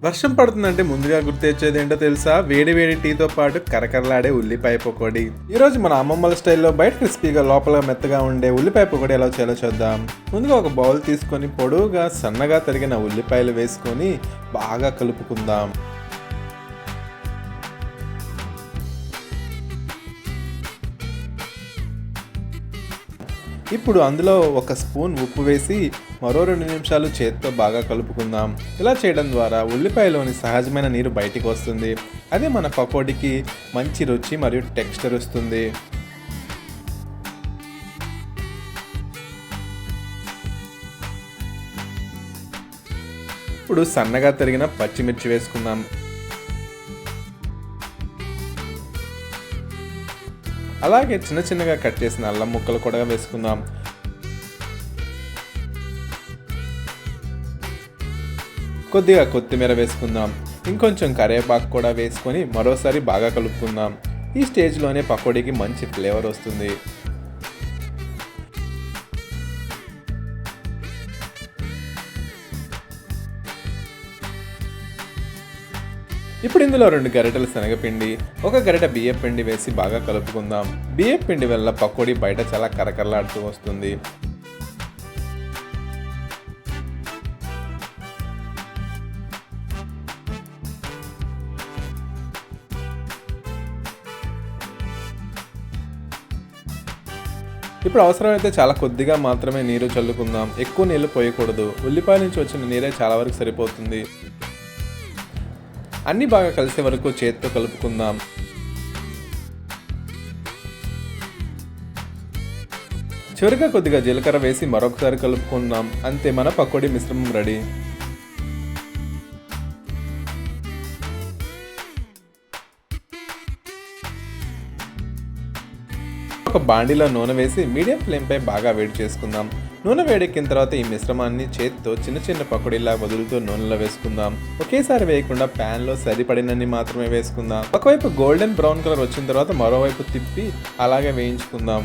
వర్షం పడుతుందంటే ముందుగా గుర్తొచ్చేది ఏంటో తెలుసా? వేడి వేడి టీతో పాటు కరకరలాడే ఉల్లిపాయ పకోడీ. ఈరోజు మన అమ్మమ్మల స్టైల్లో బయట క్రిస్పీగా లోపల మెత్తగా ఉండే ఉల్లిపాయ పకోడీ ఎలా చేయాలో చూద్దాం. ముందుగా ఒక బౌల్ తీసుకొని పొడవుగా సన్నగా తరిగిన ఉల్లిపాయలు వేసుకొని బాగా కలుపుకుందాం. ఇప్పుడు అందులో ఒక స్పూన్ ఉప్పు వేసి మరో 2 నిమిషాలు చేతితో బాగా కలుపుకుందాం. ఇలా చేయడం ద్వారా ఉల్లిపాయలోని సహజమైన నీరు బయటికి వస్తుంది. అదే మన పకోడీకి మంచి రుచి మరియు టెక్స్చర్ వస్తుంది. ఇప్పుడు సన్నగా తరిగిన పచ్చిమిర్చి వేసుకుందాం. అలాగే చిన్న చిన్నగా కట్ చేసిన అల్లం ముక్కలు కూడా వేసుకుందాం. కొద్దిగా కొత్తిమీర వేసుకుందాం. ఇంకొంచెం కరివేపాకు కూడా వేసుకొని మరోసారి బాగా కలుపుకుందాం. ఈ స్టేజ్లోనే పకోడీకి మంచి ఫ్లేవర్ వస్తుంది. ఇప్పుడు ఇందులో 2 గరిటెలు శనగపిండి, 1 గరిట బియ్యం పిండి వేసి బాగా కలుపుకుందాం. బియ్యం పిండి వల్ల పకోడీ బయట చాలా కరకరలాడుతూ వస్తుంది. ఇప్పుడు అవసరమైతే చాలా కొద్దిగా మాత్రమే నీరు చల్లుకుందాం. ఎక్కువ నీళ్లు పోయకూడదు. ఉల్లిపాయ నుంచి వచ్చిన నీరే చాలా వరకు సరిపోతుంది. అన్నీ బాగా కలిసే వరకు చేతితో కలుపుకుందాం. చివరిగా కొద్దిగా జీలకర్ర వేసి మరొకసారి కలుపుకుందాం. అంతే, మన పకోడీ మిశ్రమం రెడీ. ఒక బాండీలో నూనె వేసి మీడియం ఫ్లేమ్పై బాగా వేడి చేసుకుందాం. నూనె వేడెక్కిన తర్వాత ఈ మిశ్రమాన్ని చేతితో చిన్న చిన్న పకోడీలా వదులుతూ నూనెలో వేసుకుందాం. ఒకేసారి వేయకుండా ప్యాన్లో సరిపడినన్ని మాత్రమే వేసుకుందాం. ఒకవైపు గోల్డెన్ బ్రౌన్ కలర్ వచ్చిన తర్వాత మరోవైపు తిప్పి అలాగే వేయించుకుందాం.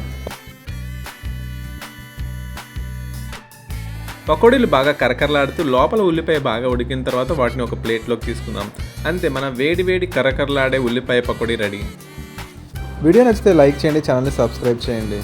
పకోడీలు బాగా కరకరలాడుతూ లోపల ఉల్లిపాయ బాగా ఉడికిన తర్వాత వాటిని ఒక ప్లేట్లోకి తీసుకుందాం. అంతే, మన వేడి వేడి కరకరలాడే ఉల్లిపాయ పకోడీ రెడీ. వీడియో నచ్చితే లైక్ చేయండి, ఛానల్ని సబ్స్క్రైబ్ చేయండి.